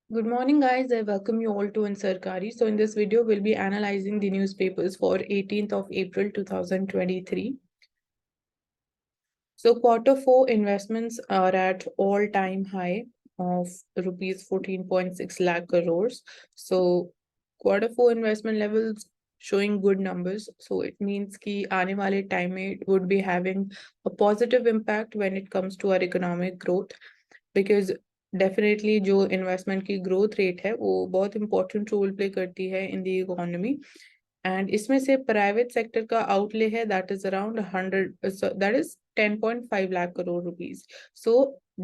Good morning, guys. I welcome you all to Ansarkari. So, in this video, we'll be analyzing the newspapers for 18th of April 2023. So, quarter four investments are at all-time high of rupees 14.6 lakh crores. So, quarter four investment levels showing good numbers. So, it means कि आने वाले time में it would be having a positive impact when it comes to our economic growth. Because definitely जो investment की growth rate है वो बहुत important role play करती है इन द इकोनॉमी एंड इसमें से प्राइवेट सेक्टर का आउटले है that is around 10.5 lakh crore rupees so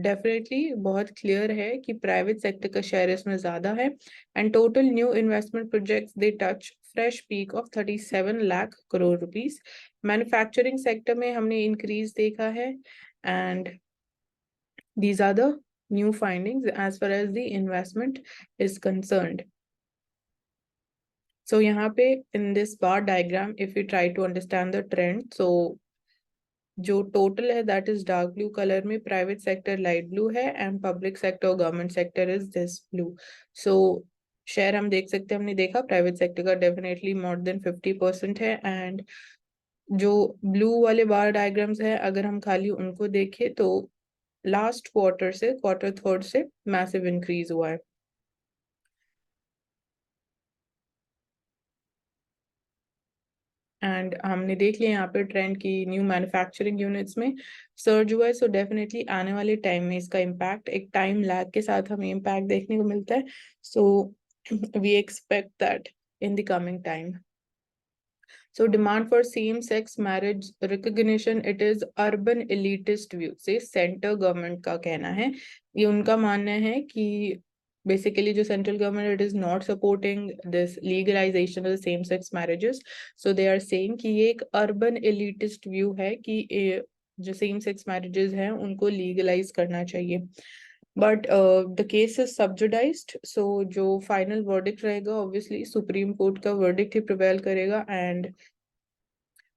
definitely बहुत क्लियर है कि प्राइवेट सेक्टर का शेयर इसमें ज्यादा है and total new investment projects they touch fresh peak of 37 lakh crore rupees manufacturing sector में हमने इंक्रीज देखा है and these are the new findings as far as the investment is concerned. So यहाँ पे in this bar diagram, if we try to understand the trend, so जो total है that is dark blue color में, private sector light blue है and public sector government sector is this blue. So share हम देख सकते हैं, हमने देखा प्राइवेट सेक्टर का डेफिनेटली मोर देन 50% है एंड जो ब्लू वाले बार डायग्राम्स है अगर हम खाली उनको देखें तो लास्ट क्वार्टर से क्वार्टर थर्ड से मैसिव इंक्रीज हुआ है एंड हमने देख लिया यहाँ पे ट्रेंड की न्यू मैन्युफैक्चरिंग यूनिट्स में सर्ज हुआ है सो डेफिनेटली आने वाले टाइम में इसका इम्पैक्ट एक टाइम लैग के साथ हमें इम्पैक्ट देखने को मिलता है so we expect that in the coming time So demand for same-sex marriage recognition, it is urban elitist view से सेंटर गवर्नमेंट का कहना है ये उनका मानना है कि basically जो central government it is not supporting this legalization of the same-sex marriages so they are saying कि ये एक urban elitist view है कि जो same-sex marriages हैं उनको legalize करना चाहिए बट द केस इज सब्जुडाइज्ड सो जो फाइनल वर्डिक्ट रहेगा ऑब्वियसली सुप्रीम कोर्ट का वर्डिक्ट ही प्रिवेल करेगा and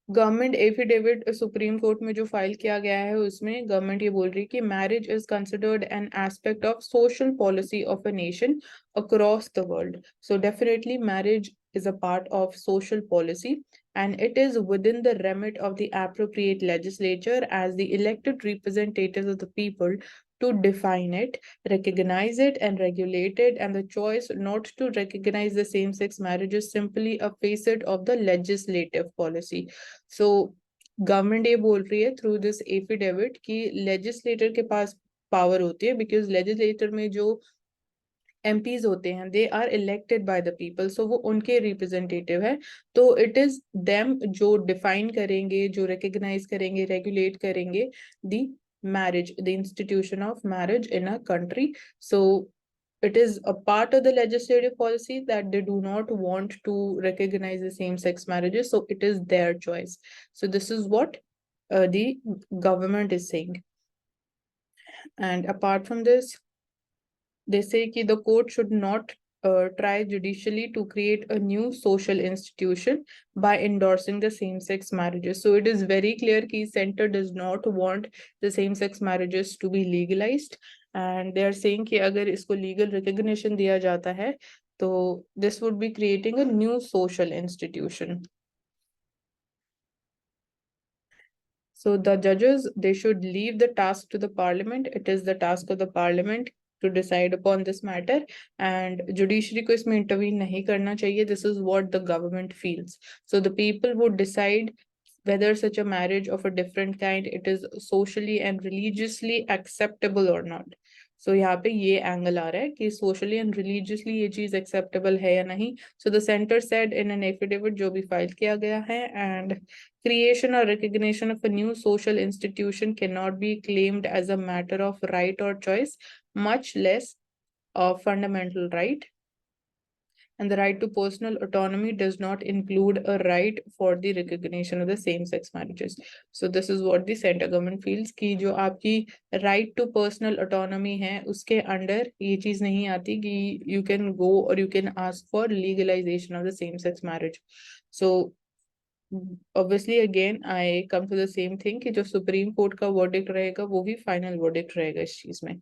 government affidavit supreme court में जो फाइल किया गया है उसमें गवर्नमेंट ये बोल रही है कि marriage is considered an aspect of social policy of a nation across the world so definitely marriage is a part of social policy and it is within the remit of the appropriate legislature as the elected representatives of the people to define it, recognize it and regulate it, and the choice not to recognize the same-sex marriage is simply a facet of the legislative policy. So government ये बोल रही है through this affidavit कि legislator के पास power होती है because legislator में जो एमपीज होते हैं they are elected by the people so वो उनके रिप्रेजेंटेटिव है तो इट इज देम जो डिफाइन करेंगे जो रिकग्नाइज करेंगे रेगुलेट करेंगे the marriage the institution of marriage in a country so it is a part of the legislative policy that they do not want to recognize the same sex marriages so it is their choice so this is what the government is saying and apart from this they say that the court should not try judicially to create a new social institution by endorsing the same-sex marriages. So it is very clear that center does not want the same-sex marriages to be legalized, and they are saying that अगर इसको legal recognition दिया जाता है, तो this would be creating a new social institution. So the judges, they should leave the task to the parliament. It is the task of the parliament to decide upon this matter and judiciary को इसमें intervene नहीं करना चाहिए. This is what the government feels. So the people would decide whether such a marriage of a different kind it is socially and religiously acceptable or not. So यहाँ पे ये angle आ रहा है कि socially and religiously ये चीज acceptable है या नहीं. So the center said in an affidavit जो भी file किया गया है and creation or recognition of a new social institution cannot be claimed as a matter of right or choice, much less a fundamental right. And the right to personal autonomy does not include a right for the recognition of the same-sex marriages. So this is what the center government feels कि जो आपकी right to personal autonomy है उसके under ये चीज नहीं आती कि you can go or you can ask for legalization of the same-sex marriage. So obviously again I come to the same thing कि जो सुप्रीम कोर्ट का वर्डिक्ट रहेगा वो भी फाइनल वर्डिक्ट रहेगा इस चीज में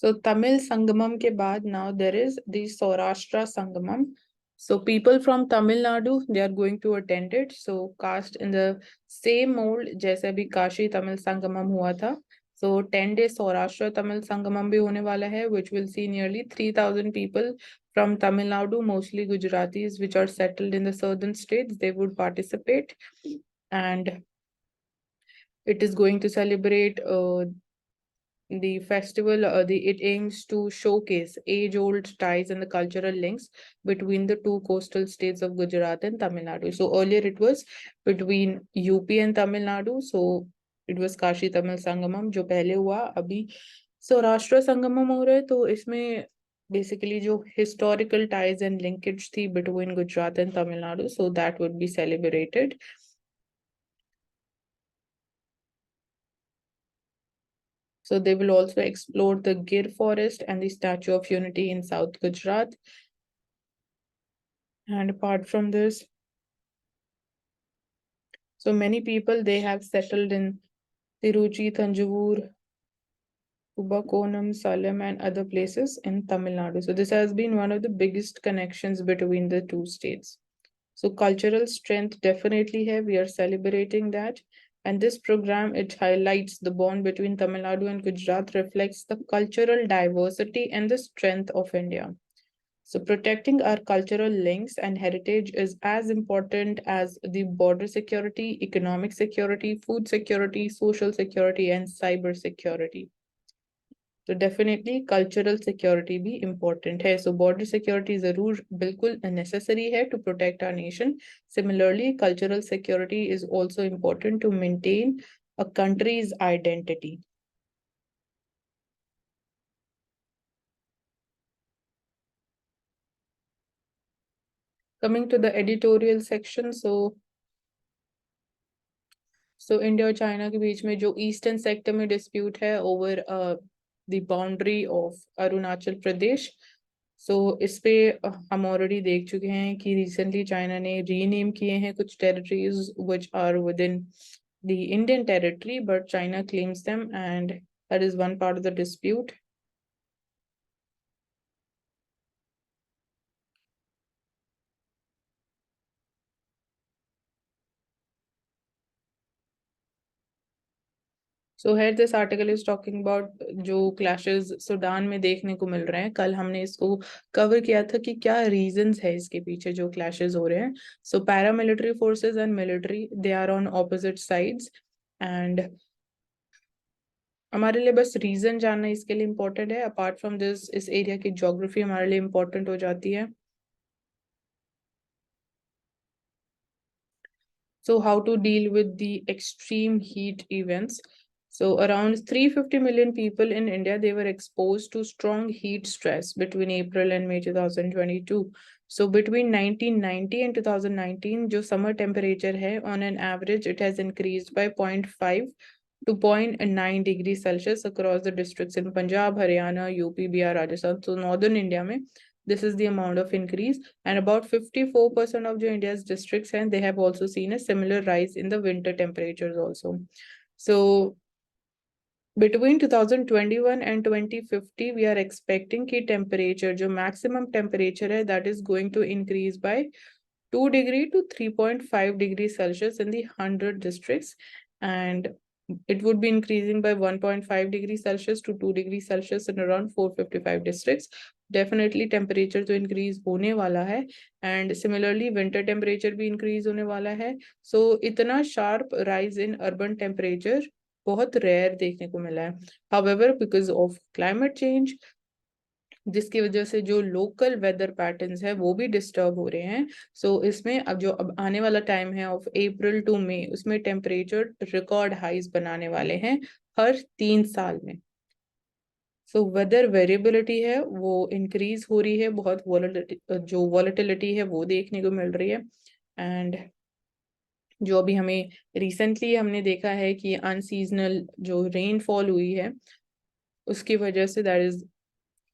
So Tamil Sangamam ke baad now there is the Saurashtra Sangamam. So people from Tamil Nadu, they are going to attend it. So cast in the same mold जैसे अभी काशी तमिल संगमम हुआ था. So 10 day Saurashtra Tamil Sangamam भी होने वाला है, which will see nearly 3,000 people from Tamil Nadu, mostly Gujaratis, which are settled in the southern states. They would participate, and it is going to celebrate the festival. It aims to showcase age-old ties and the cultural links between the two coastal states of Gujarat and Tamil Nadu. So earlier it was between UP and Tamil Nadu. So it was Kashi Tamil Sangamam जो पहले हुआ. अभी सौराष्ट्र संगमम हो रहा है, तो इसमें basically जो historical ties and linkage थी between Gujarat and Tamil Nadu, so that would be celebrated. So they will also explore the Gir forest and the Statue of Unity in South Gujarat. And apart from this, so many people, they have settled in Tiruchi, Tanjavur, Kubakonam, Salem, and other places in Tamil Nadu. So this has been one of the biggest connections between the two states. So cultural strength definitely here. We are celebrating that. And this program, it highlights the bond between Tamil Nadu and Gujarat, reflects the cultural diversity and the strength of India. So protecting our cultural links and heritage is as important as the border security, economic security, food security, social security, and cyber security. तो definitely cultural security भी important है. So border security जरूर बिल्कुल necessary है to protect our nation. Similarly cultural security is also important to maintain a country's identity. Coming to the editorial section, so India और China के बीच में जो ईस्टर्न सेक्टर में डिस्प्यूट है over the boundary of Arunachal Pradesh. So इस पे हम ऑलरेडी देख चुके हैं कि रिसेंटली चाइना ने रीनेम किए हैं कुछ territories which are within the Indian territory, but China claims them and that is one part of the dispute. So here this article is talking about जो clashes Sudan में देखने को मिल रहे हैं. कल हमने इसको कवर किया था कि क्या रीजंस है इसके पीछे जो क्लैशेस हो रहे हैं. So paramilitary forces and military, they are on opposite sides. And हमारे लिए बस रीजन जानना इसके लिए इम्पोर्टेंट है. अपार्ट फ्रॉम दिस, इस एरिया की ज्योग्राफी हमारे लिए इम्पोर्टेंट हो जाती है. So how to deal with the extreme heat events? So around 350 million people in India, they were exposed to strong heat stress between April and May 2022. So between 1990 and 2019, जो summer temperature है, on an average, it has increased by 0.5 to 0.9 degrees Celsius across the districts in Punjab, Haryana, UP, BR, Rajasthan. So northern India में this is the amount of increase, and about 54% of the India's districts, and they have also seen a similar rise in the winter temperatures also. So between 2021 and 2050, we are expecting कि temperature, जो maximum temperature है, that is going to increase by 2 degree to 3.5 degrees Celsius in the 100 districts, and it would be increasing by 1.5 degrees Celsius to 2 degrees Celsius in around 455 districts. Definitely temperature तो increase होने वाला है, and similarly winter temperature भी increase होने वाला है. So इतना sharp rise in urban temperature बहुत rare देखने को मिला है. However, because of climate change, जिसकी वजह से जो लोकल वेदर पैटर्न्स है वो भी डिस्टर्ब हो रहे हैं. सो इसमें अब आने वाला टाइम है ऑफ अप्रैल टू मई, उसमें टेम्परेचर रिकॉर्ड हाइज बनाने वाले हैं हर 3 साल में. सो वेदर वेरिएबिलिटी है वो इंक्रीज हो रही है बहुत. जो वॉलेटिलिटी है वो देखने को मिल रही है. एंड जो अभी हमें रिसेंटली हमने देखा है कि अनसीजनल जो रेनफॉल हुई है उसकी वजह से दैट इज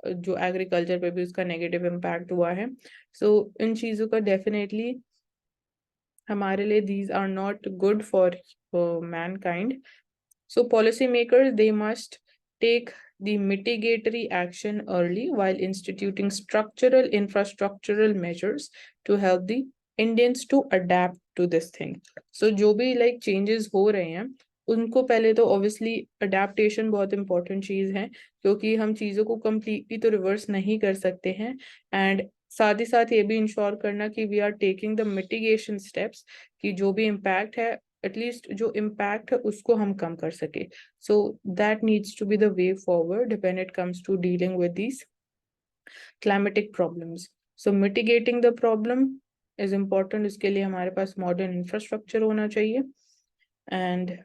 जो एग्रीकल्चर पे भी उसका नेगेटिव इम्पैक्ट हुआ है. सो इन चीज़ों का डेफिनेटली हमारे लिए these are not good for mankind. So policy makers, they must take the mitigatory action early while instituting structural infrastructural measures to help the Indians to adapt to this thing. So जो भी like changes हो रहे हैं उनको पहले तो obviously adaptation बहुत important चीज है, क्योंकि हम चीजों को completely तो reverse नहीं कर सकते हैं, and साथ ही साथ ये भी इंश्योर करना कि we are taking the mitigation steps, कि जो भी इम्पैक्ट है एटलीस्ट जो इम्पैक्ट है उसको हम कम कर सके. So that needs to be the way forward when it comes to dealing with these climatic problems. So mitigating the problem is important. इसके लिए हमारे पास मॉडर्न इंफ्रास्ट्रक्चर होना चाहिए, एंड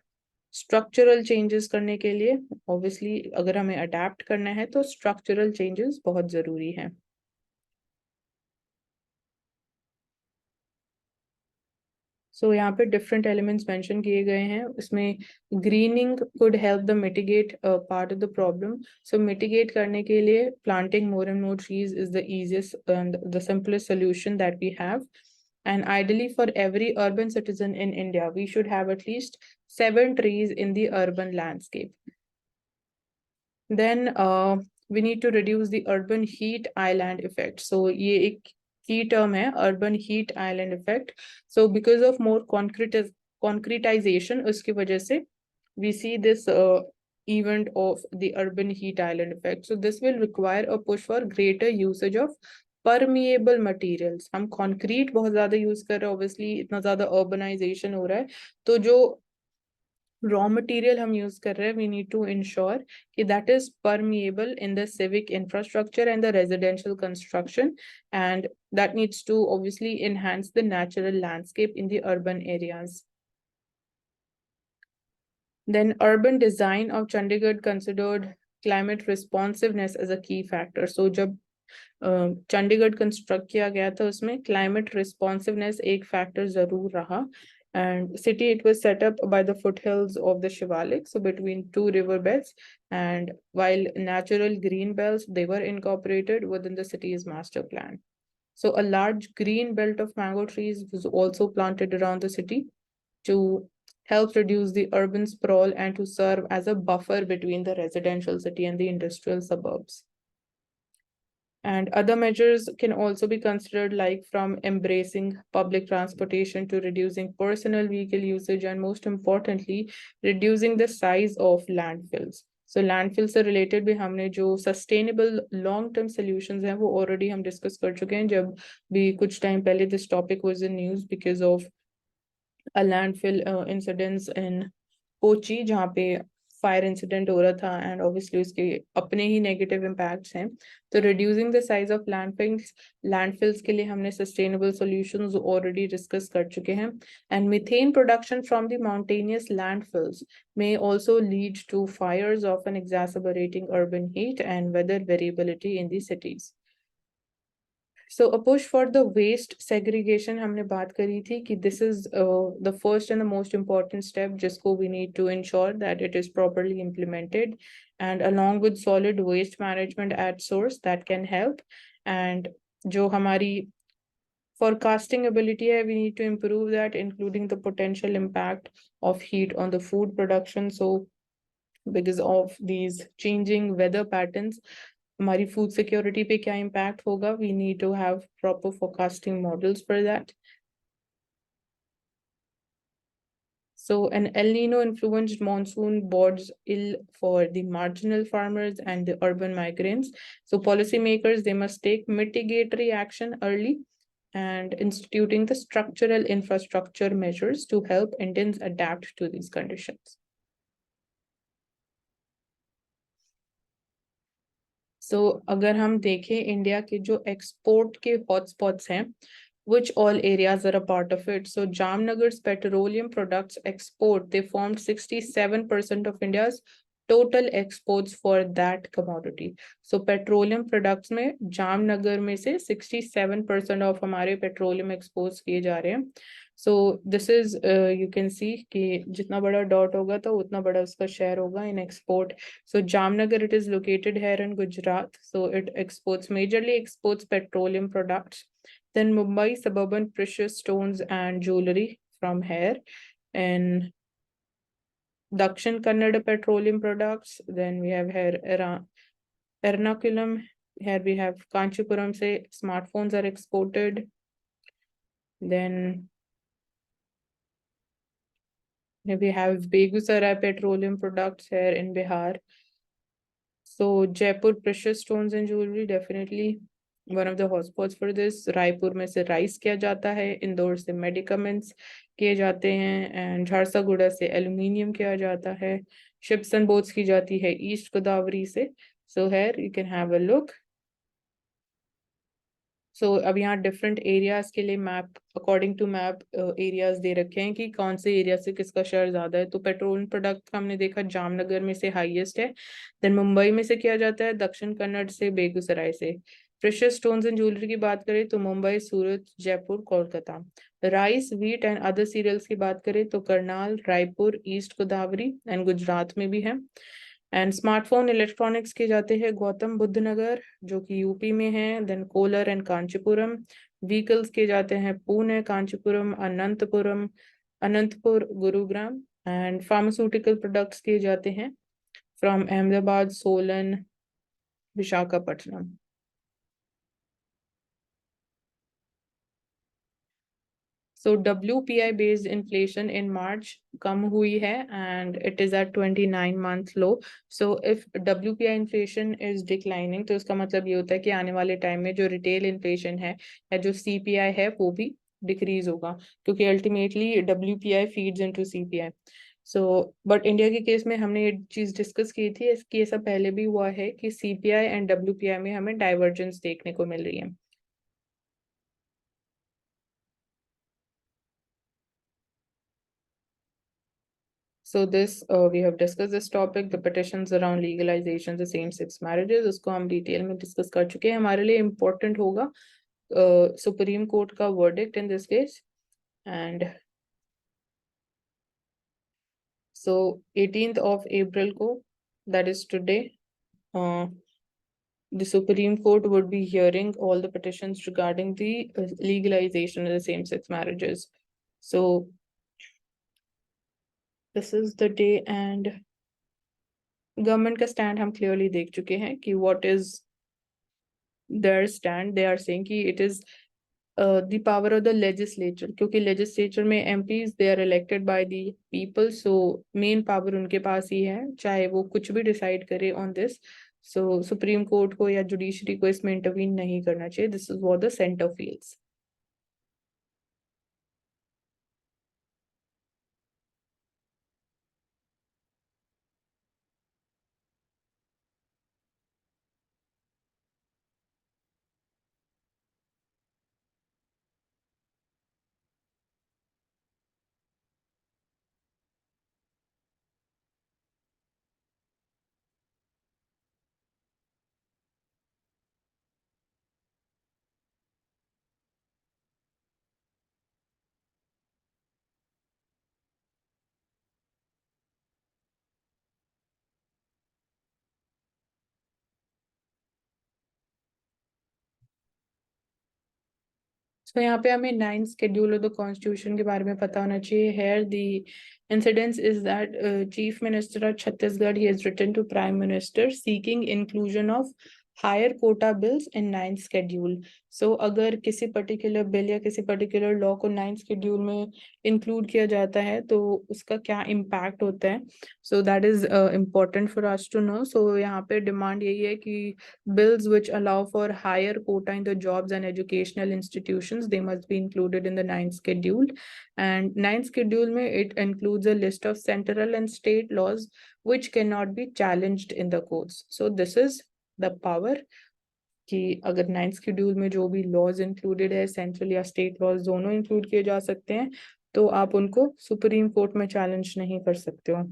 स्ट्रक्चरल चेंजेस करने के लिए ऑब्वियसली अगर हमें अडेप्ट करना है तो स्ट्रक्चरल चेंजेस बहुत जरूरी है. सो यहाँ पे डिफरेंट एलिमेंट्स मेंशन किए गए हैं. इसमें greening could help the mitigate part of the problem. So mitigate करने के लिए planting more and more trees is the easiest and the simplest solution that we have. And ideally, for every urban citizen in India, we should have at least 7 trees in the urban landscape. Then we need to reduce the urban heat island effect. So ये एक key term है, urban heat island effect. So because of more concretization, उसकी वजह से we see this event of the urban heat island effect. So this will require a push for greater usage of permeable materials. हम concrete बहुत ज्यादा use कर रहे हैं, obviously इतना ज्यादा अर्बनाइजेशन हो रहा है, तो जो रॉ मटेरियल हम यूज कर रहे हैं वी नीड टू इंश्योर कि that is permeable in the civic infrastructure and the residential construction, and that needs to obviously enhance the natural landscape in the urban areas. Then urban design of Chandigarh considered climate responsiveness as a key factor. So जब Chandigarh construct किया गया था उसमें climate responsiveness एक factor जरूर रहा. And city, it was set up by the foothills of the Shivalik, so between two river beds, and while natural green belts, they were incorporated within the city's master plan. So a large green belt of mango trees was also planted around the city to help reduce the urban sprawl and to serve as a buffer between the residential city and the industrial suburbs. And other measures can also be considered, like from embracing public transportation to reducing personal vehicle usage, and most importantly, reducing the size of landfills. So landfill से related भी हमने जो sustainable long term solutions हैं वो already हम discuss कर चुके हैं जब भी कुछ time पहले this topic was in news because of a landfill incidents in Kochi जहाँ पे फायर इंसिडेंट हो रहा था, एंड ऑब्वियसली उसके अपने ही नेगेटिव इम्पैक्ट्स हैं. तो reducing the size of landfills के लिए हमने सस्टेनेबल सॉल्यूशंस ऑलरेडी डिस्कस कर चुके हैं. And methane production from the mountainous landfills may also lead to fires, often exacerbating urban heat and weather variability in the cities. So a push for the waste segregation हमने बात करी थी कि this is the first and the most important step जिसको we need to ensure that it is properly implemented, and along with solid waste management at source that can help. And जो हमारी forecasting ability है, we need to improve that, including the potential impact of heat on the food production. So because of these changing weather patterns, हमारी food security पे क्या impact होगा, we need to have proper forecasting models for that. So an El Nino influenced monsoon bodes ill for the marginal farmers and the urban migrants. So policymakers, they must take mitigatory action early and instituting the structural infrastructure measures to help Indians adapt to these conditions. So अगर हम देखें India के जो export के hotspots हैं, which all areas are a part of it. So Jamnagar's petroleum products export, they formed 67% of India's total exports for that commodity. So petroleum products में जामनगर में से 67% of हमारे petroleum exports किए जा रहे हैं. So this is you can see कि जितना बड़ा डॉट होगा तो उतना बड़ा उसका शेयर होगा in export. So Jamnagar, it is located here in Gujarat. So it majorly exports petroleum products. Then Mumbai, suburban precious stones and jewelry from here. And Dakshin Kannada petroleum products. Then we have here Ernakulam. Here we have Kanchipuram say smartphones are exported. Then we have Begusarai petroleum products here in Bihar. So Jaipur precious stones and jewelry, definitely one of the hotspots for this. Raipur में से rice किया जाता है, इंदौर से मेडिकमेंट्स किए जाते हैं, and झारसागुड़ा से एल्यूमिनियम किया जाता है. शिप्स एंड बोट्स की जाती है ईस्ट गोदावरी से. So here you can have a look. So अब यहाँ डिफरेंट एरियाज के लिए map according to map areas दे रखे हैं कि कौन से एरिया से किसका शेयर ज्यादा है. तो पेट्रोलियम प्रोडक्ट हमने देखा जामनगर में से हाईएस्ट है, देन मुंबई में से किया जाता है, दक्षिण कन्नड़ से, बेगूसराय से. प्रेशियस स्टोन्स एंड ज्वेलरी की बात करें तो Mumbai, Surat, Jaipur, Kolkata. Rice, wheat and other cereals की बात करें तो करनाल, रायपुर, ईस्ट गोदावरी एंड गुजरात में भी है. एंड स्मार्टफोन इलेक्ट्रॉनिक्स के जाते हैं गौतम बुद्ध नगर जो कि यूपी में है, then Kolar and Kanchipuram. Vehicles के जाते हैं Pune, Kanchipuram, Anantapur, Gurugram. And pharmaceutical products के जाते हैं from Ahmedabad, Solan, Visakhapatnam. So WPI based inflation in March कम हुई है and it is at 29-month low. So if WPI inflation is declining तो इसका मतलब ये होता है कि आने वाले टाइम में जो रिटेल इन्फ्लेशन है या जो CPI है वो भी डिक्रीज होगा, क्योंकि ultimately WPI feeds into CPI. So but India के केस में हमने ये चीज डिस्कस की थी, इसकी ऐसा पहले भी हुआ है कि CPI एंड WPI में हमें डाइवर्जेंस देखने को मिल रही है. So this we have discussed this topic, the petitions around legalization of same-sex marriages. उसको हम डिटेल में डिस्कस कर चुके हैं. हमारे लिए इम्पोर्टेंट होगा सुप्रीम कोर्ट का verdict in this case. And so 18th of April को, that is today, the Supreme Court would be hearing all the petitions regarding the legalization of the same-sex marriages. So this is the day, and government का stand हम clearly देख चुके हैं कि what is their stand. They are saying कि it is the power of the legislature, क्योंकि legislature में MPs they are elected by the people. So main power उनके पास ही है, चाहे वो कुछ भी डिसाइड करे on this. So supreme court को या जुडिशरी को इसमें इंटरवीन नहीं करना चाहिए. This is what the centre feels. तो यहाँ पे हमें 9th schedule of the constitution के बारे में पता होना चाहिए. Here the incidence is that chief minister of Chhattisgarh he has written to prime minister seeking inclusion of higher quota bills in 9th schedule. So अगर किसी पर्टिकुलर बिल या किसी पर्टिकुलर लॉ को 9th शेड्यूल में इंक्लूड किया जाता है तो उसका क्या इम्पैक्ट होता है. So that is important for us to know. So यहाँ पे डिमांड यही है कि bills which allow for higher quota in the jobs and educational institutions, they must be included in the 9th schedule. And 9th schedule mein it includes a list of central and state laws which cannot be challenged in the courts. So this is the power कि अगर 9th schedule में जो भी laws included है, central या state laws दोनों include किए जा सकते हैं, तो आप उनको सुप्रीम कोर्ट में चैलेंज नहीं कर सकते हो.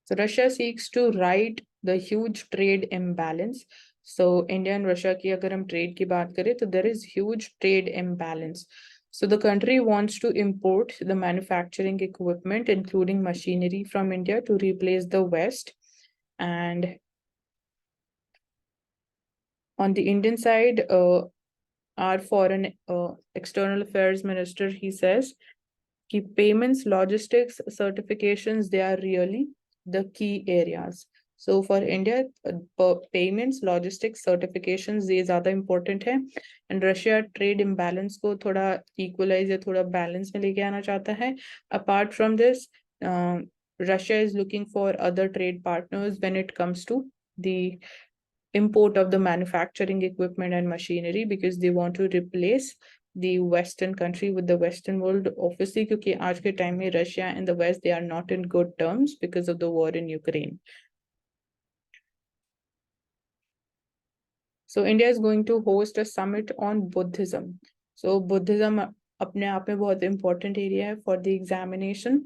So Russia seeks to right the huge trade imbalance. So India and Russia की अगर हम trade की बात करें तो there is huge trade imbalance. So the country wants to import the manufacturing equipment, including machinery, from India to replace the West. And On the Indian side, our foreign external affairs minister, he says कि payments, logistics, certifications, they are really the key areas. So for India, payments, logistics, certifications, ये ज़्यादा important है. And Russia trade imbalance को थोड़ा equalize या थोड़ा balance में लेके आना चाहता है. Apart from this, Russia is looking for other trade partners when it comes to the import of the manufacturing equipment and machinery, because they want to replace the Western country with the Western world. Obviously, क्योंकि आज के time में Russia and the West, they are not in good terms because of the war in Ukraine. So India is going to host a summit on Buddhism. So Buddhism अपने आप में बहुत important area है for the examination.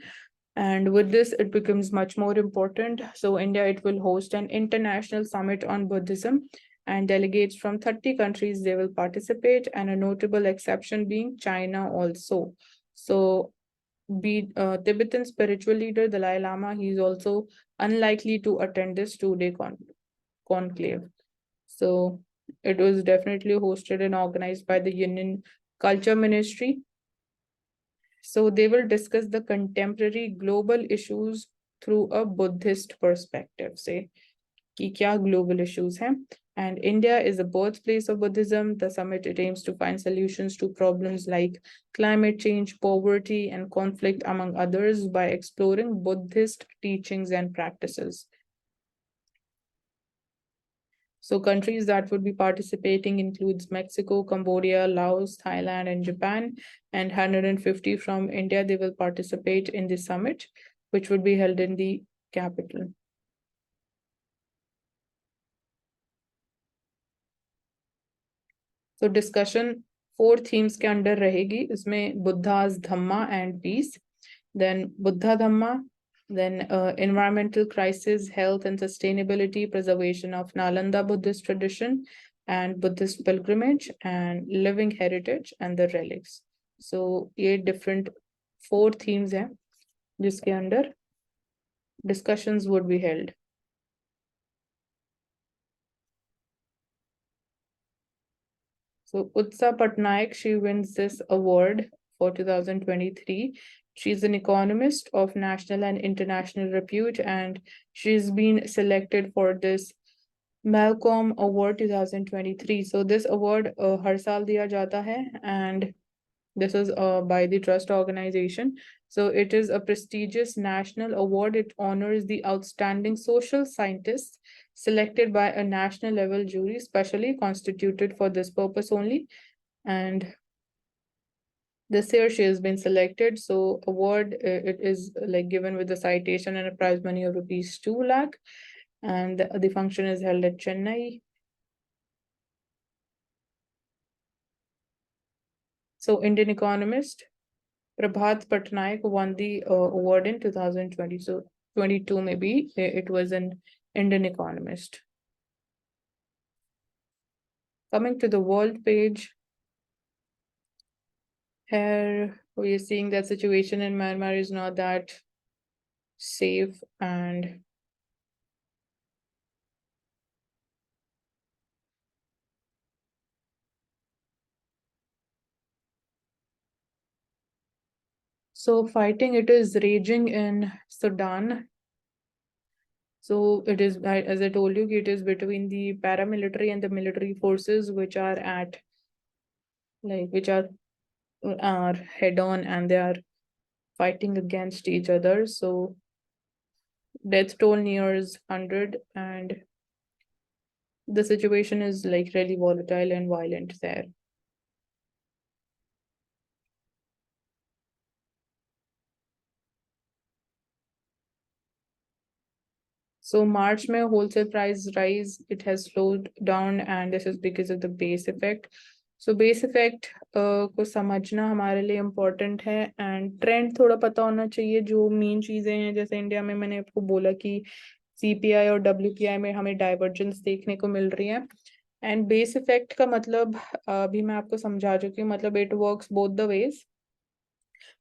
And with this, it becomes much more important. So India, it will host an international summit on Buddhism, and delegates from 30 countries, they will participate, and a notable exception being China also. So Tibetan spiritual leader Dalai Lama, he is also unlikely to attend this two-day conclave. So it was definitely hosted and organized by the Union Culture Ministry. So they will discuss the contemporary global issues through a Buddhist perspective. Say, कि क्या global issues हैं. And India is the birthplace of Buddhism. The summit, it aims to find solutions to problems like climate change, poverty, and conflict, among others, by exploring Buddhist teachings and practices. So countries that would be participating includes Mexico, Cambodia, Laos, Thailand, and Japan. And 150 from India, they will participate in the summit, which would be held in the capital. So discussion 4 themes के under रहेगी. इसमें Buddha's Dhamma and peace. Then Buddha Dhamma, then environmental crisis, health and sustainability, preservation of Nalanda Buddhist tradition and Buddhist pilgrimage, and living heritage and the relics. So 8 different 4 themes हैं जिसके अंदर discussions would be held. So Utsa Patnaik, she wins this award for 2023. She's an economist of national and international repute, and she's been selected for this Malcolm Award 2023. So this award हर साल दिया जाता है, and this is by the Trust Organization. So it is a prestigious national award. It honors the outstanding social scientists selected by a national level jury, specially constituted for this purpose only. And this year she has been selected. So award, it is like given with a citation and a prize money of rupees 2 lakh. And the function is held at Chennai. So Indian economist Prabhat Patnaik won the award in 2020. So 22 maybe, it was an Indian economist. Coming to the world page, here we are seeing that situation in Myanmar is not that safe, and so fighting, it is raging in Sudan. So it is, as I told you, it is between the paramilitary and the military forces, which are at which are head on, and they are fighting against each other. So death toll nears 100, and the situation is really volatile and violent there. So March में wholesale price rise, it has slowed down, and this is because of the base effect. So base effect को समझना हमारे लिए important है, and trend थोड़ा पता होना चाहिए. जो मेन चीजें हैं, जैसे इंडिया में मैंने आपको बोला कि CPI और WPI में हमें divergence देखने को मिल रही है. And base effect का मतलब अभी मैं आपको समझा चुकी हूँ. मतलब it works both the ways.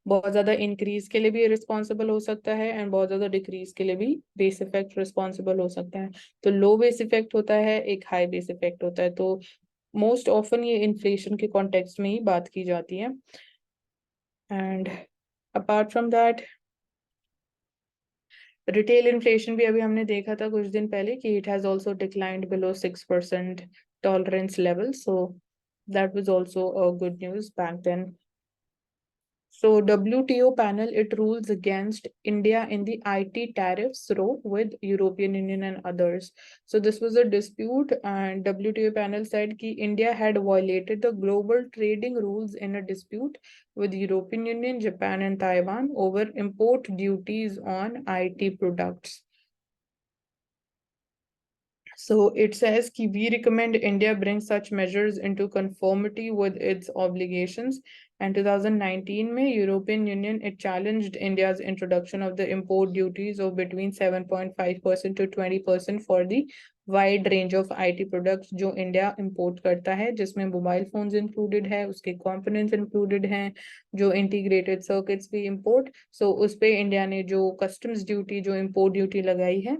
बहुत ज्यादा इंक्रीज के लिए भी रिस्पॉन्सिबल हो सकता है एंड बहुत ज्यादा डिक्रीज के लिए भी बेस इफेक्ट रिस्पॉन्सिबल हो सकता है। तो लो बेस इफेक्ट होता है, एक हाई बेस इफेक्ट होता है। तो मोस्ट ऑफन ये इन्फ्लेशन के कॉन्टेक्स्ट में ही बात की जाती है। And apart from that, retail inflation भी अभी हमने देखा था कुछ दिन पहले कि it has also declined below 6% tolerance level, so that was also a good news back then. So WTO panel, it rules against India in the IT tariffs row with European Union and others. So this was a dispute and WTO panel said कि India had violated the global trading rules in a dispute with European Union, Japan and Taiwan over import duties on IT products. So it says कि we recommend India bring such measures into conformity with its obligations. And 2019 में European Union it challenged India's introduction of the import duties of between 7.5% to 20% for the wide range of IT products जो India import करता है, जिसमें mobile phones included है, उसके components included हैं, जो integrated circuits भी import. So उस पे इंडिया ने जो customs duty, जो import duty लगाई है,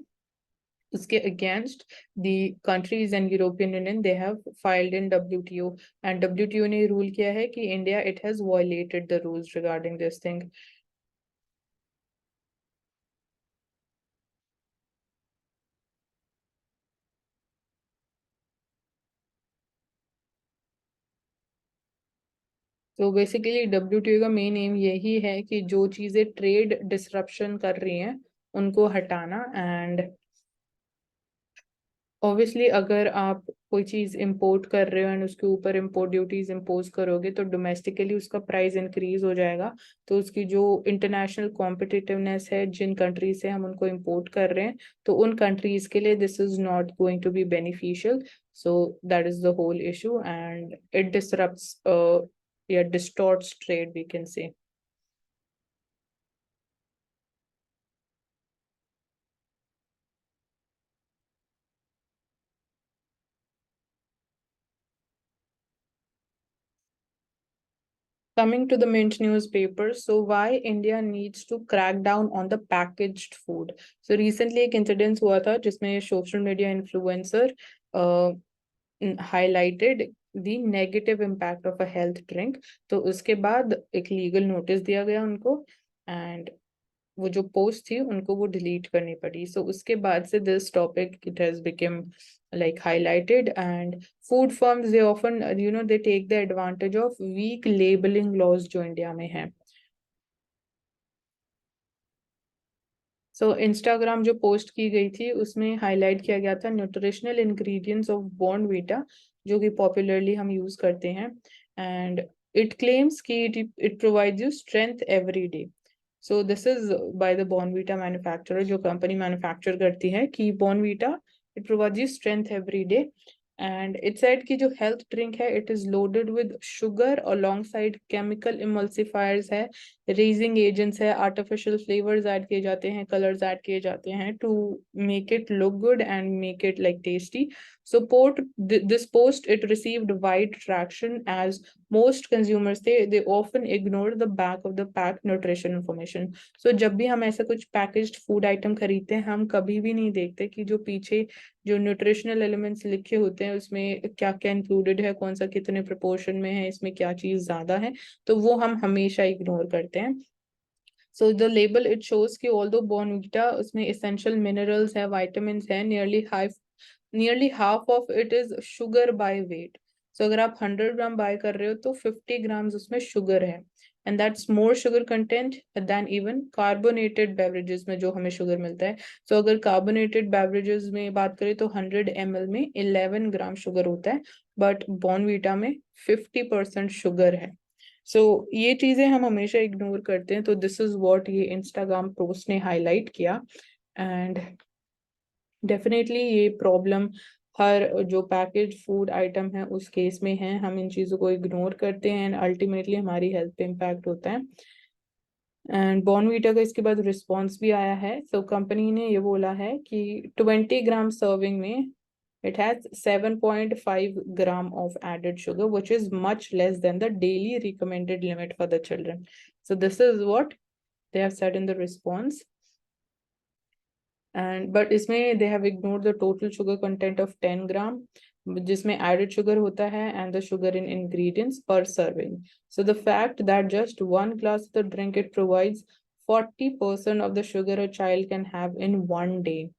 उसके against the countries and European Union they have filed in WTO, and WTO ने rule किया है कि India it has violated the rules regarding this thing. तो बेसिकली WTO का मेन एम यही है कि जो चीजें ट्रेड डिसरप्शन कर रही हैं उनको हटाना। एंड ऑब्वियसली अगर आप कोई चीज इंपोर्ट कर रहे हो एंड उसके ऊपर इंपोर्ट ड्यूटीज इम्पोज करोगे तो डोमेस्टिकली उसका प्राइस इंक्रीज हो जाएगा। तो उसकी जो इंटरनेशनल कॉम्पिटिटिवनेस है, जिन कंट्रीज से हम उनको इंपोर्ट कर रहे हैं, तो उन कंट्रीज के लिए this is not going to be beneficial. So that is the whole issue and it disrupts या distorts trade we can say. Coming to the Mint newspaper, so why India needs to crack down on the packaged food. So recently एक incident हुआ था जिसमें social media influencer highlighted the negative impact of a health drink. तो उसके बाद एक legal notice दिया गया उनको and वो जो पोस्ट थी उनको वो डिलीट करनी पड़ी। सो उसके बाद से this topic it has become like highlighted, and food firms they often they take the advantage of weak labeling laws जो इंडिया में है। सो इंस्टाग्राम जो पोस्ट की गई थी उसमें हाईलाइट किया गया था न्यूट्रिशनल इंग्रेडिएंट्स ऑफ बॉर्नवीटा, जो कि पॉपुलरली हम यूज करते हैं। एंड इट क्लेम्स कि it provides you strength every day. So this is by the Bournvita manufacturer, जो कंपनी मैन्युफैक्चर करती है कि Bournvita it provides you strength every day. And it said कि जो हेल्थ ड्रिंक है it is loaded with sugar alongside chemical emulsifiers है, raising agents है, artificial flavours add किए जाते हैं, कलर्स ऐड किए जाते हैं to make it look good and make it like tasty. So this post it received wide traction as most consumers they often ignore the back of the pack nutrition information. So जब भी हम ऐसा कुछ packaged food item खरीदते हैं हम कभी भी नहीं देखते कि जो पीछे जो न्यूट्रिशनल एलिमेंट्स लिखे होते हैं उसमें क्या क्या इंक्लूडेड है, कौन सा कितने प्रोपोर्शन में है, इसमें क्या चीज ज्यादा है, तो वो हम हमेशा इग्नोर करते हैं। So the label it shows कि although Bonvita उसमें essential minerals है, vitamins है, nearly half of it is sugar by weight. So अगर आप 100 ग्राम बाय कर रहे हो तो 50 ग्राम्स उसमें शुगर है, and that's more sugar content than even carbonated beverages में जो हमें शुगर मिलता है। So अगर carbonated beverages में बात करें तो 100 ml में 11 ग्राम शुगर होता है, but Bonvita में 50% शुगर है। सो ये चीजें हम हमेशा इग्नोर करते हैं, तो दिस इज व्हाट ये इंस्टाग्राम पोस्ट ने हाईलाइट किया। एंड डेफिनेटली ये प्रॉब्लम हर जो पैकेज फूड आइटम है उस केस में है, हम इन चीजों को इग्नोर करते हैं एंड अल्टीमेटली हमारी हेल्थ पे इम्पैक्ट होता है। एंड बॉर्नवीटा का इसके बाद रिस्पॉन्स भी आया है। सो कंपनी ने ये बोला है कि 20 ग्राम सर्विंग में It has 7.5 gram of added sugar, which is much less than the daily recommended limit for the children. So this is what they have said in the response. And but इसमें they have ignored the total sugar content of 10 gram, जिसमें added sugar होता है and the sugar in ingredients per serving. So the fact that just one glass of the drink it provides 40% of the sugar a child can have in one day.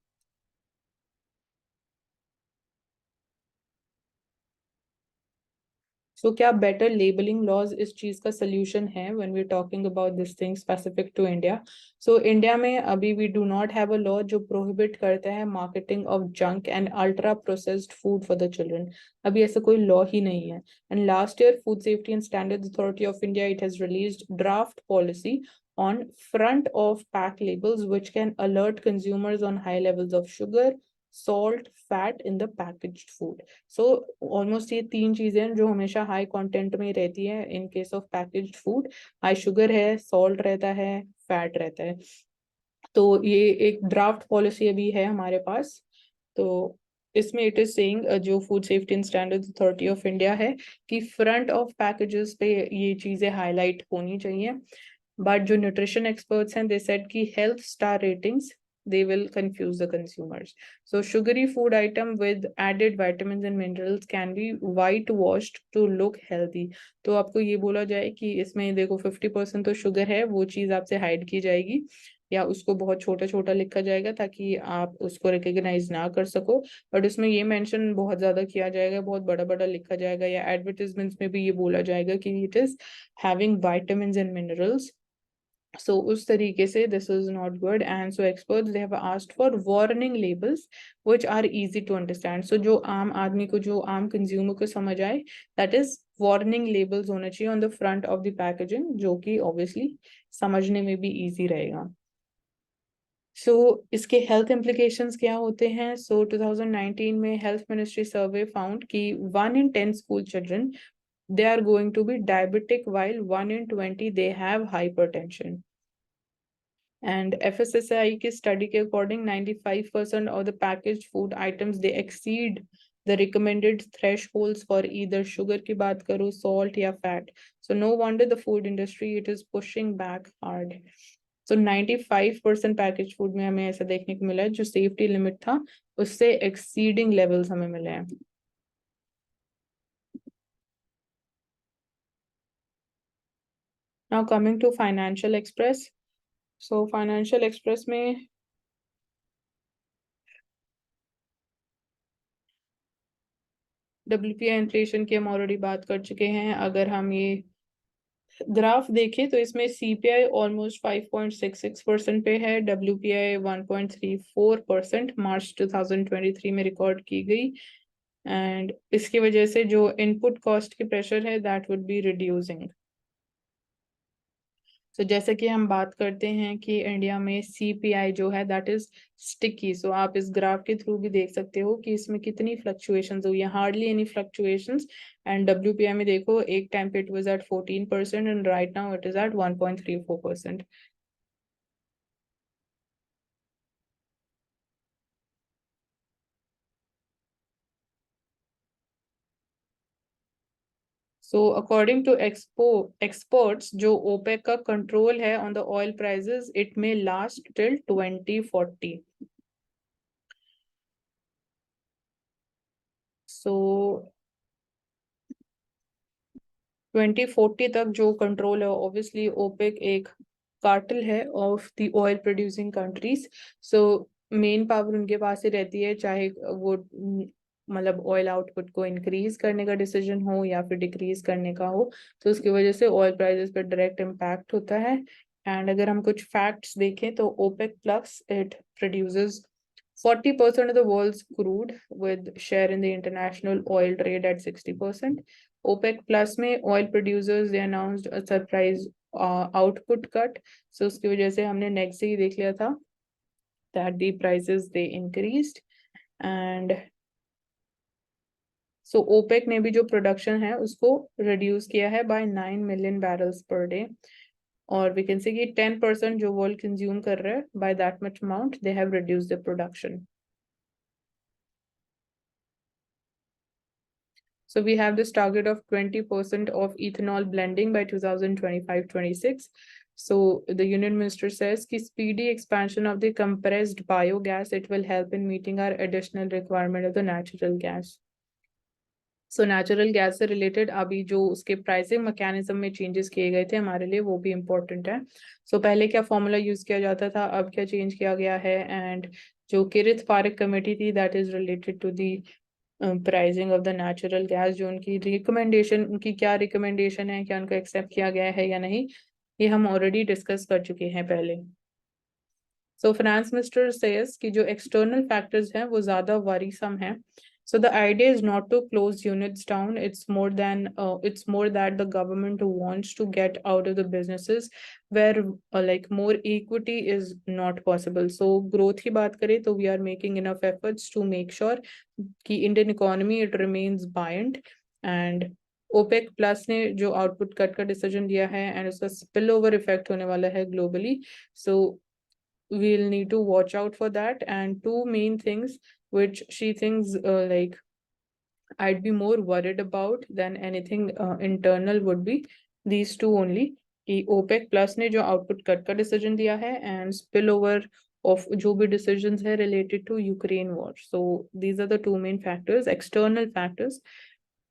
So क्या better labeling laws इस चीज का solution है when we're talking about this thing specific to India? So India में अभी we do not have a law जो prohibit करता है marketing of junk and ultra processed food for the children. अभी ऐसा कोई law ही नहीं है. And last year Food Safety and Standards Authority of India it has released draft policy on front of pack labels which can alert consumers on high levels of sugar, salt, fat in the packaged food. So almost ये तीन चीजें हैं जो हमेशा high content में रहती है in case of packaged food. High sugar है, सॉल्ट रहता है, फैट रहता है. तो ये एक ड्राफ्ट पॉलिसी अभी है हमारे पास. तो इसमें इट इज सेइंग जो food safety and standards authority of India है कि फ्रंट ऑफ पैकेजेस पे ये चीजें हाईलाइट होनी चाहिए. बट जो न्यूट्रिशन एक्सपर्ट्स हैं दे सेड कि health star ratings they will confuse the consumers. So sugary food item with added vitamins and minerals can be whitewashed to look healthy. तो आपको ये बोला जाए कि इसमें देखो 50% तो शुगर है, वो चीज आपसे हाइड की जाएगी या उसको बहुत छोटा छोटा लिखा जाएगा ताकि आप उसको रिकॉग्नाइज ना कर सको. बट उसमें ये मेंशन बहुत ज्यादा किया जाएगा, बहुत बड़ा बड़ा लिखा जाएगा, या एडवर्टाइजमेंट्स में भी ये बोला जाएगा कि it is having vitamins and minerals. So उस तरीके से this is not good. And so experts they have asked for warning labels which are easy to understand. So जो आम आदमी को, जो आम कंज्यूमर को समझ आए, that is warning labels होना चाहिए on the front of the packaging जो कि obviously समझने में भी easy रहेगा. So इसके health implications क्या होते हैं? So 2019 में health ministry survey found कि 1 in 10 school children they are going to be diabetic while 1 in 20 they have hypertension. And FSSAI की study के according 95% of the packaged food items they exceed the recommended thresholds for either sugar की बात करो, salt या fat. So no wonder the food industry it is pushing back hard. So 95% packaged food में हमें ऐसा देखने को मिला है जो safety limit था उससे exceeding levels हमें मिले हैं. Now coming to Financial Express. So Financial Express में WPI इन्फ्लेशन की हम ऑलरेडी बात कर चुके हैं. अगर हम ये ग्राफ देखें तो इसमें CPI ऑलमोस्ट 5.66% पे है, WPI 1.34% मार्च 2023 में रिकॉर्ड की गई. एंड इसकी वजह से जो इनपुट कॉस्ट की प्रेशर है दैट वुड बी रिड्यूसिंग. सो जैसे कि हम बात करते हैं कि इंडिया में CPI जो है दैट इज स्टिकी. सो आप इस ग्राफ के थ्रू भी देख सकते हो कि इसमें कितनी फ्लक्चुएशंस हुई है, hardly any fluctuations. And WPI में देखो एक टाइम पे it was at 14% and right now it is at 1.34%. So according to experts जो ओपेक का कंट्रोल है on the oil prices it may last till 2040. So 2040 तक जो कंट्रोल है, ऑब्वियसली ओपेक एक कार्टेल है of the oil producing countries. So main power उनके पास ही रहती है, चाहे वो मतलब ऑयल आउटपुट को इंक्रीज करने का डिसीजन हो या फिर डिक्रीज करने का हो. तो उसकी वजह से ऑयल प्राइसेस पर डायरेक्ट इम्पैक्ट होता है. एंड अगर हम कुछ फैक्ट्स देखें तो OPEC plus it produces 40% of the world's crude with share in the international oil trade at 60%. OPEC plus में oil producers they announced a surprise output cut. So उसकी वजह से हमने next से ही देख लिया था that the prices they increased. And so OPEC ने भी जो production है उसको reduce किया है by 9 million barrels per day. और we can say कि 10% जो world consume कर रहा है by that much amount they have reduced the production. So we have this target of 20% of ethanol blending by 2025-26. So the Union Minister says कि speedy expansion of the compressed biogas, it will help in meeting our additional requirement of the natural gas. So natural gas से related अभी जो उसके pricing mechanism में changes किए गए थे हमारे लिए वो भी इम्पोर्टेंट है. सो पहले क्या फॉर्मूला यूज किया जाता था, अब क्या चेंज किया गया है, एंड जो किरित फारिक कमेटी थी that is related to the pricing of the natural gas, जो उनकी रिकमेंडेशन, उनकी क्या रिकमेंडेशन है, क्या उनको एक्सेप्ट किया गया है या नहीं, ये हम ऑलरेडी डिस्कस कर चुके हैं पहले. सो फाइनेंस मिनिस्टर सेज कि जो एक्सटर्नल फैक्टर्स हैं वो ज्यादा वरीसम हैं. So the idea is not to close units down. It's more that the government wants to get out of the businesses where like more equity is not possible. So growth की बात करें तो we are making enough efforts to make sure कि Indian economy it remains buoyant. And OPEC plus ने जो output cut का decision लिया है and उसका spillover effect होने वाला है globally. So we'll need to watch out for that. And two main things which she thinks like I'd be more worried about than anything internal would be these two only. कि OPEC plus ने जो output cut का decision दिया है and spillover of जो भी decisions है related to Ukraine war. So these are the two main factors, external factors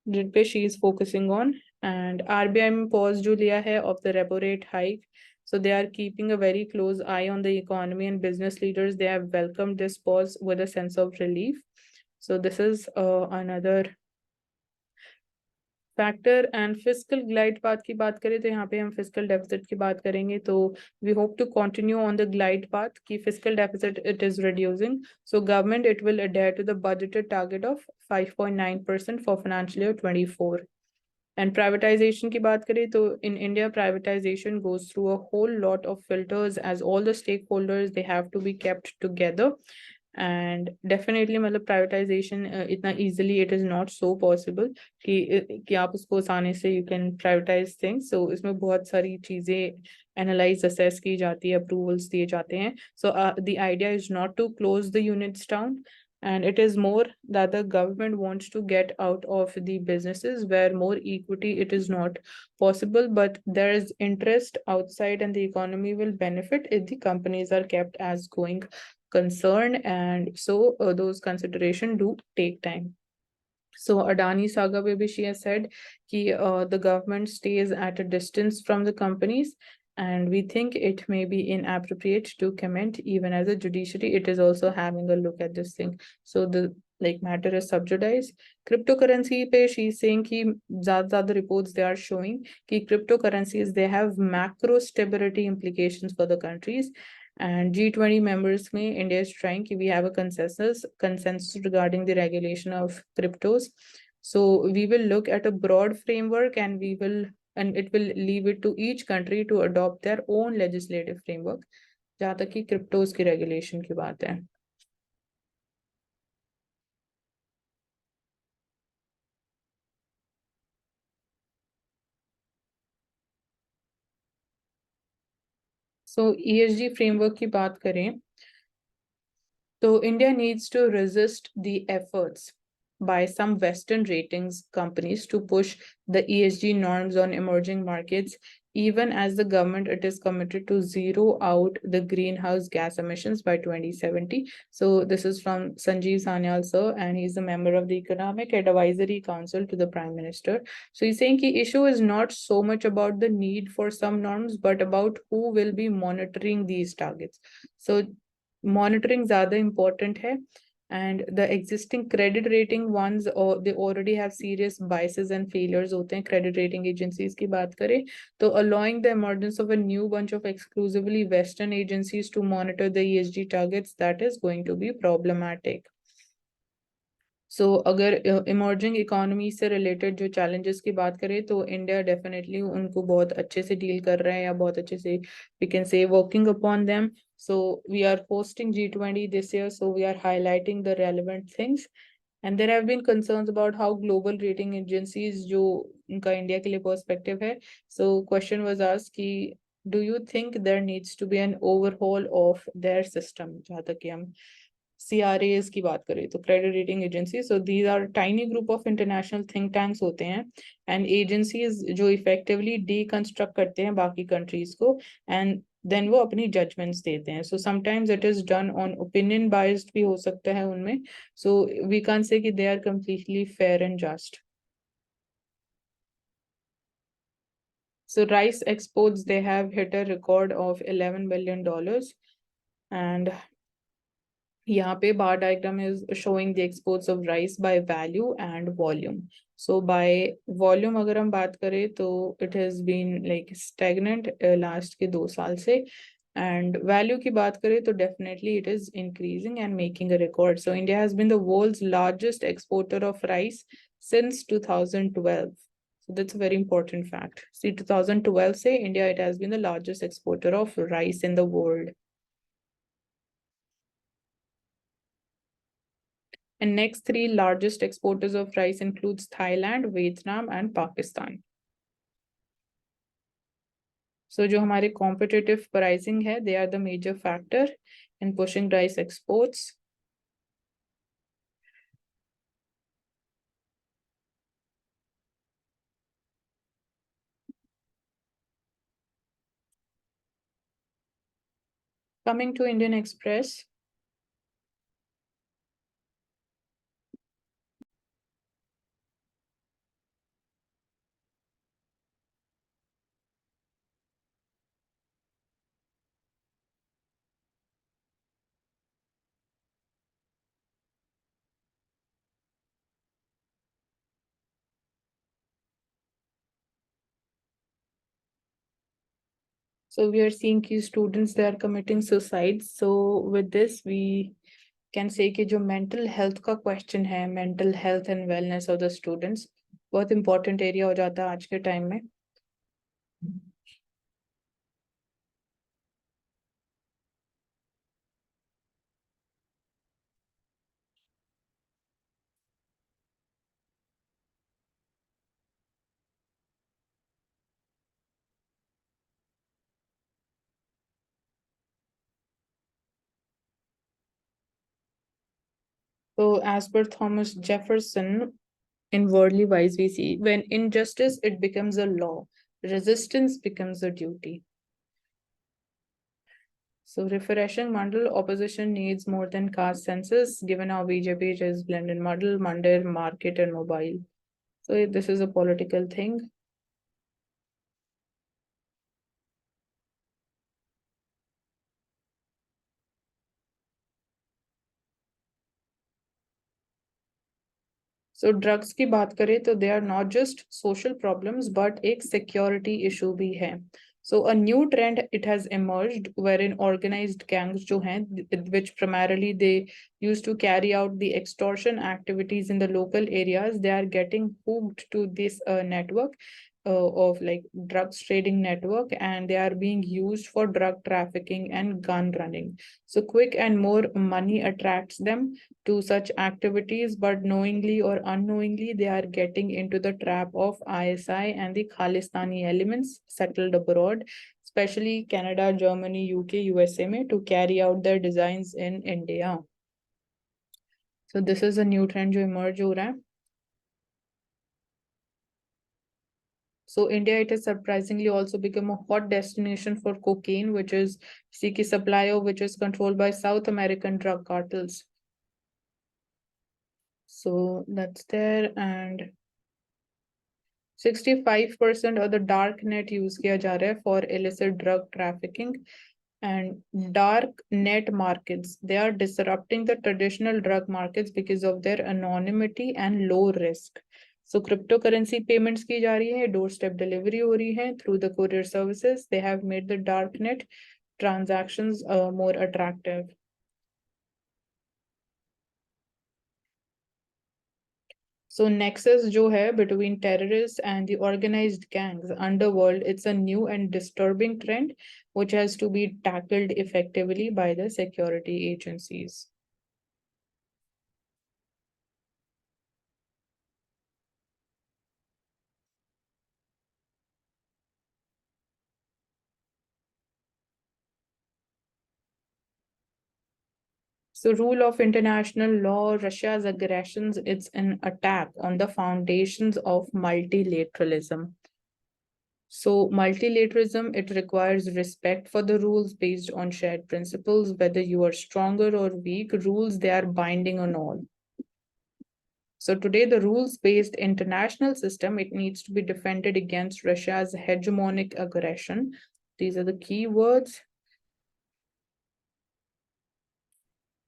जिन पे she is focusing on. And RBI में pause जो लिया है of the repo rate hike. So they are keeping a very close eye on the economy, and business leaders, they have welcomed this pause with a sense of relief. So this is another factor. And fiscal glide path की बात करें तो यहाँ पे हम fiscal deficit की बात करेंगे. तो we hope to continue on the glide path की fiscal deficit it is reducing. So government it will adhere to the budgeted target of 5.9% for financial year 24. And privatisation की बात करें तो in India privatisation goes through a whole lot of filters as all the stake holders they have to be kept together. And definitely मतलब privatisation इतना easily it is not so possible कि आप उसको आसानी से यू कैन प्राइवेटाइज थिंग्स. सो इसमें बहुत सारी चीजें एनालाइज असेस की जाती है, अप्रूवल्स दिए जाते हैं. So the idea is not to close the units down, and it is more that the government wants to get out of the businesses where more equity it is not possible, but there is interest outside and the economy will benefit if the companies are kept as going concern. And so those consideration do take time. So Adani saga पे भी she has said कि the government stays at a distance from the companies, and we think it may be inappropriate to comment. Even as a judiciary, it is also having a look at this thing. So the like matter is sub judice. Cryptocurrency पे she is saying कि ज़्यादा reports they are showing कि cryptocurrencies they have macro stability implications for the countries. And G20 members में India is trying कि we have a consensus regarding the regulation of cryptos. So we will look at a broad framework, and it will leave it to each country to adopt their own legislative framework जहाँ तक कि cryptos की regulation की बात है. So ESG framework की बात करें तो India needs to resist the efforts by some Western ratings companies to push the ESG norms on emerging markets, even as the government it is committed to zero out the greenhouse gas emissions by 2070. So this is from Sanjeev Sanyal sir, and he's a member of the Economic Advisory Council to the Prime Minister. So he's saying the issue is not so much about the need for some norms, but about who will be monitoring these targets. So monitoring ज़्यादा important है. And the existing credit rating ones, or they already have serious biases and failures होते हैं. Credit rating agencies की बात करें तो allowing the emergence of a new bunch of exclusively Western agencies to monitor the ESG targets, that is going to be problematic. सो अगर emerging economy से related जो challenges की बात करें तो इंडिया डेफिनेटली उनको बहुत अच्छे से डील कर रहे हैं, या बहुत अच्छे से we can say working upon them. So we are hosting G20 this year, so we are highlighting the relevant things. And there have been concerns about how global rating agencies जो उनका India के लिए perspective है. So question was asked कि do you think there needs to be an overhaul of their system, जहाँ तक कि हम CRAs की बात करें तो credit rating agency, so these are tiny group of international think tanks होते हैं एंड एजेंसीज जो इफेक्टिवली डीकंस्ट्रक्ट करते हैं बाकी कंट्रीज को एंड देन वो अपनी जजमेंट्स देते हैं. So sometimes it is done on opinion biased भी हो सकता है उनमें. सो वी कैन से कि they are completely fair and just. So rice exports, they have hit a record of $11 billion. And यहाँ पे bar diagram is showing the exports of rice by value and volume. So by volume अगर हम बात करें तो it has been like stagnant last के 2 साल से. And value की बात करें तो definitely it is increasing and making a record. So India has been the world's largest exporter of rice since 2012. So that's a very important fact. See, 2012 say India, it has been the largest exporter of rice in the world. And next three largest exporters of rice includes Thailand, Vietnam, and Pakistan. So जो हमारे competitive pricing है, they are the major factor in pushing rice exports. Coming to Indian Express. So we are seeing कि students, they are committing suicide. So with this we can say कि जो mental health का question है, mental health and wellness of the students, बहुत important area हो जाता है आज के time में. So as per Thomas Jefferson, in worldly wise we see when injustice it becomes a law, resistance becomes a duty. So refreshing model, opposition needs more than caste census, given how BJP is blended model, Monday, market and mobile. So this is a political thing. So drugs की बात करें तो they are not just social problems but एक security issue भी है. So a new trend it has emerged wherein organized gangs जो हैं, which primarily they used to carry out the extortion activities in the local areas, they are getting hooked to this network of like drugs trading network, and they are being used for drug trafficking and gun running. So quick and more money attracts them to such activities, but knowingly or unknowingly, they are getting into the trap of ISI and the Khalistani elements settled abroad, especially Canada, Germany, UK, USA में, to carry out their designs in India. So this is a new trend जो emerge हो रहा है. So India, it has surprisingly also become a hot destination for cocaine, which is CK supply of which is controlled by South American drug cartels. So that's there, and 65% of the dark net use किया जा रहा है for illicit drug trafficking. And dark net markets, they are disrupting the traditional drug markets because of their anonymity and low risk. So cryptocurrency payments की जा रही है, doorstep delivery हो रही है through the courier services. They have made the dark net transactions more attractive. So nexus जो है between terrorists and the organized gangs underworld, it's a new and disturbing trend which has to be tackled effectively by the security agencies. So rule of international law, Russia's aggressions, it's an attack on the foundations of multilateralism. So multilateralism, it requires respect for the rules based on shared principles, whether you are stronger or weak, rules, they are binding on all. So today, the rules-based international system, it needs to be defended against Russia's hegemonic aggression. These are the key words.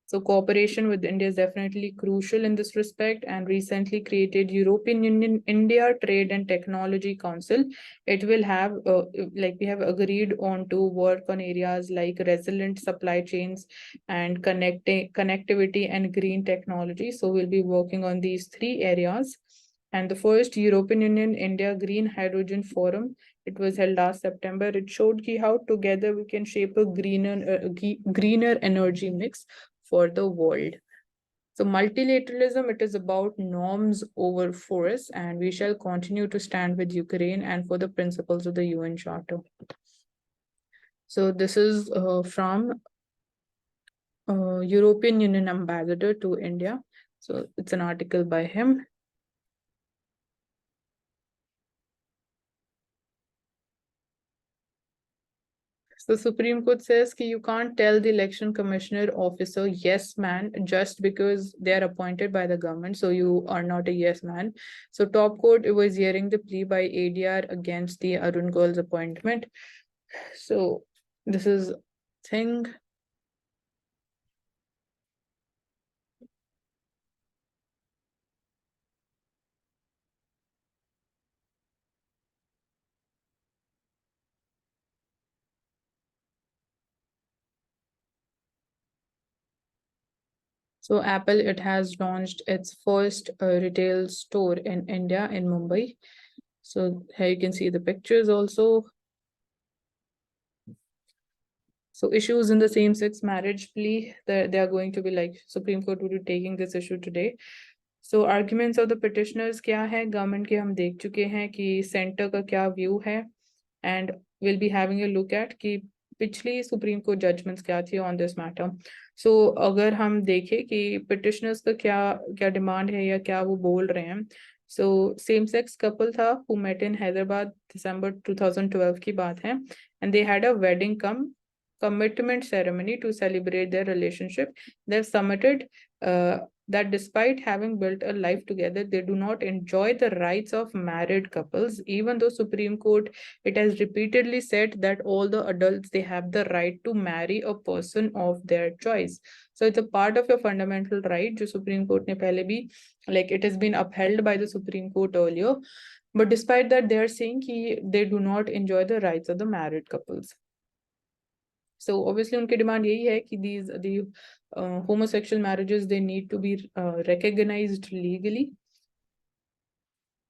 So cooperation with India is definitely crucial in this respect, and recently created European Union India Trade and Technology Council. It will have, like we have agreed on to work on areas like resilient supply chains and connectivity and green technology. So we'll be working on these three areas. And the first European Union India Green Hydrogen Forum, it was held last September. It showed how together we can shape a greener energy mix for the world. So multilateralism, it is about norms over force, and we shall continue to stand with Ukraine and for the principles of the UN Charter. So this is from European Union ambassador to India. So it's an article by him. So Supreme Court says that you can't tell the election commissioner officer yes man just because they are appointed by the government. So you are not a yes man. So top court, it was hearing the plea by ADR against the Arun Goel's appointment. So this is thing. So Apple, it has launched its first retail store in India, in Mumbai. So here you can see the pictures also. So issues in the same-sex marriage plea, they are going to be like Supreme Court will be taking this issue today. So arguments of the petitioners क्या है, government के हम देख चुके हैं कि centre का क्या व्यू है, and we'll be having a look at कि पिछली सुप्रीम कोर्ट जजमेंट्स क्या थी ऑन दिस मैटर. सो अगर हम देखें कि पिटिशनर्स का क्या क्या डिमांड है या क्या वो बोल रहे हैं. सो सेम सेक्स कपल था हु मेट इन हैदराबाद दिसंबर 2012 की बात है, and they had a wedding come commitment ceremony to celebrate their relationship. They've submitted that despite having built a life together, they do not enjoy the rights of married couples, even though Supreme Court, it has repeatedly said that all the adults, they have the right to marry a person of their choice. So it's a part of your fundamental right, जो Supreme Court ने पहले भी, like it has been upheld by the Supreme Court earlier. But despite that, they are saying कि they do not enjoy the rights of the married couples. So obviously उनकी demand यही है कि the homosexual marriages, they need to be recognized legally,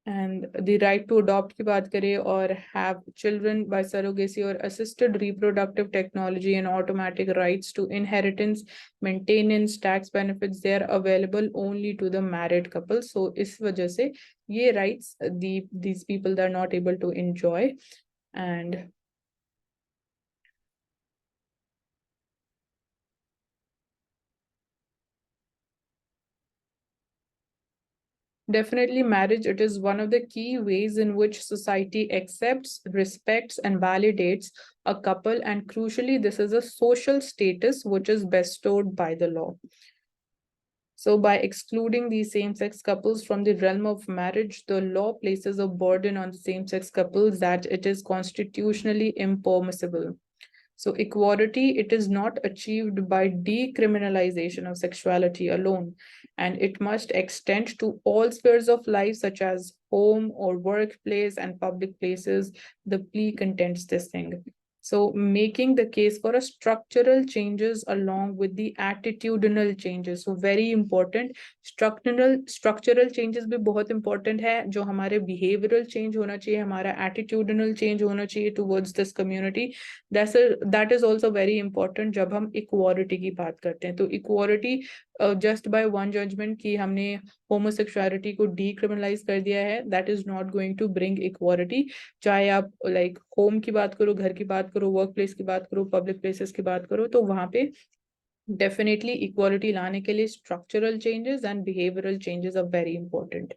and the right to adopt की बात करें और have children by surrogacy or assisted reproductive technology and automatic rights to inheritance, maintenance, tax benefits, they are available only to the married couple. So इस वजह से ये rights these people, they are not able to enjoy. And definitely, marriage, it is one of the key ways in which society accepts, respects, and validates a couple. And crucially, this is a social status which is bestowed by the law. So by excluding these same-sex couples from the realm of marriage, the law places a burden on the same-sex couples that it is constitutionally impermissible. So equality, it is not achieved by decriminalization of sexuality alone, and it must extend to all spheres of life, such as home or workplace and public places. The plea contends this thing. So making the case for a structural changes along with the attitudinal changes. So very important. Structural changes भी बहुत important है, जो हमारे behavioral change होना चाहिए, हमारा attitudinal change होना चाहिए towards this community. That is also very important जब हम equality की बात करते हैं. तो equality just by one judgment कि हमने homosexuality को decriminalize कर दिया है, that is not going to bring equality. चाहे आप like home की बात करो, घर की बात करो, workplace की बात करो, public places की बात करो, तो वहाँ पे Definitely equality लाने के लिए structural changes and behavioral changes are very important.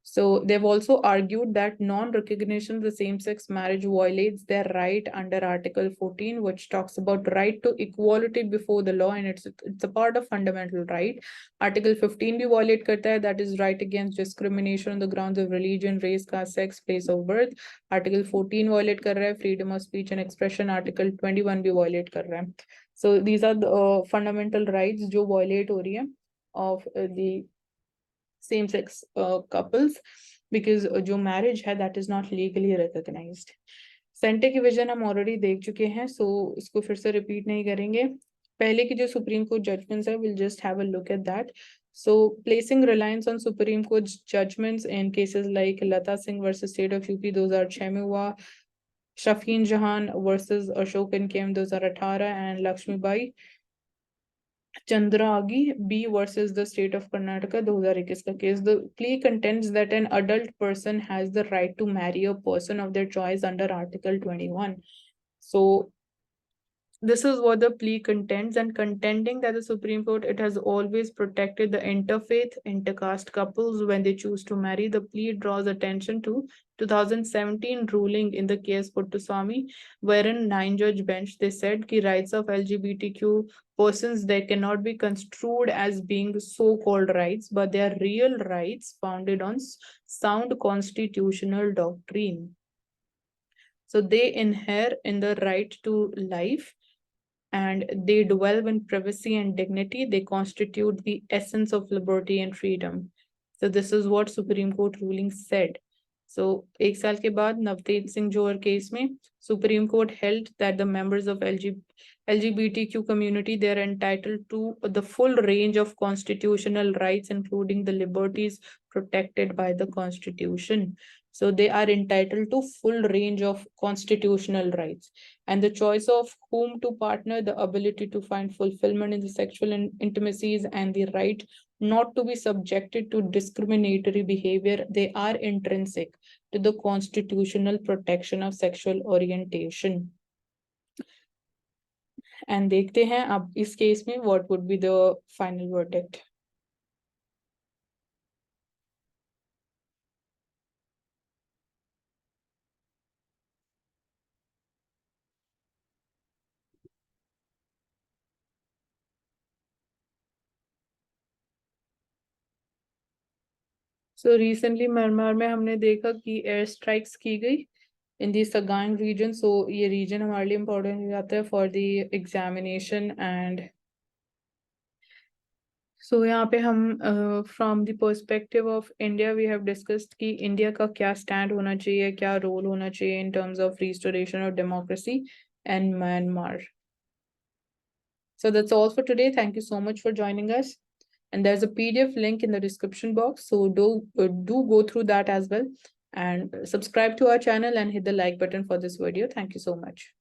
So they've also argued that non-recognition of the same-sex marriage violates their right under Article 14, which talks about right to equality before the law, and it's a part of fundamental right. Article 15 भी violate करता है, that is right against discrimination on the grounds of religion, race, caste, sex, place of birth. Article 14 violate कर रहा है, freedom of speech and expression. Article 21 भी violate कर रहा है. So these are the fundamental rights जो violate हो रही है of the same-sex couples, because जो marriage है that is not legally recognized. सेंटे की विजन हम ऑलरेडी देख चुके हैं, सो इसको फिर से रिपीट नहीं करेंगे. पहले की जो सुप्रीम कोर्ट जजमेंट्स है, will just have a look at that. So placing reliance on Supreme Court's judgments in cases like Lata Singh versus State of UP 2006 में हुआ, Shafeen Jahan versus Ashok and Kim 2018, and Lakshmibai Chandraagi B versus the state of Karnataka 2021 का case. The plea contends that an adult person has the right to marry a person of their choice under Article 21. So this is what the plea contends, and contending that the Supreme Court, it has always protected the interfaith, intercaste couples when they choose to marry. The plea draws attention to 2017 ruling in the case Puttaswamy, wherein 9-judge bench, they said the rights of LGBTQ persons, they cannot be construed as being so-called rights, but they are real rights founded on sound constitutional doctrine. So they inhere in the right to life, and they dwell in privacy and dignity. They constitute the essence of liberty and freedom. So this is what Supreme Court ruling said. So एक साल के बाद नवतेज सिंह जोहर case में Supreme Court held that the members of LGBTQ community, they are entitled to the full range of constitutional rights, including the liberties protected by the Constitution. So they are entitled to full range of constitutional rights, and the choice of whom to partner, the ability to find fulfillment in the sexual intimacies, and the right not to be subjected to discriminatory behavior, they are intrinsic to the constitutional protection of sexual orientation. And देखते हैं अब इस case में what would be the final verdict. So recently Myanmar में हमने देखा कि air strikes की गई in the Sagaing region. So ये region हमारे लिए important हो जाता है for the examination. And so यहाँ पे हम from the perspective of India, we have discussed कि India का क्या stand होना चाहिए, क्या role होना चाहिए in terms of restoration of democracy and Myanmar. So that's all for today. Thank you so much for joining us. And there's a PDF link in the description box, so do go through that as well, and subscribe to our channel and hit the like button for this video. Thank you so much.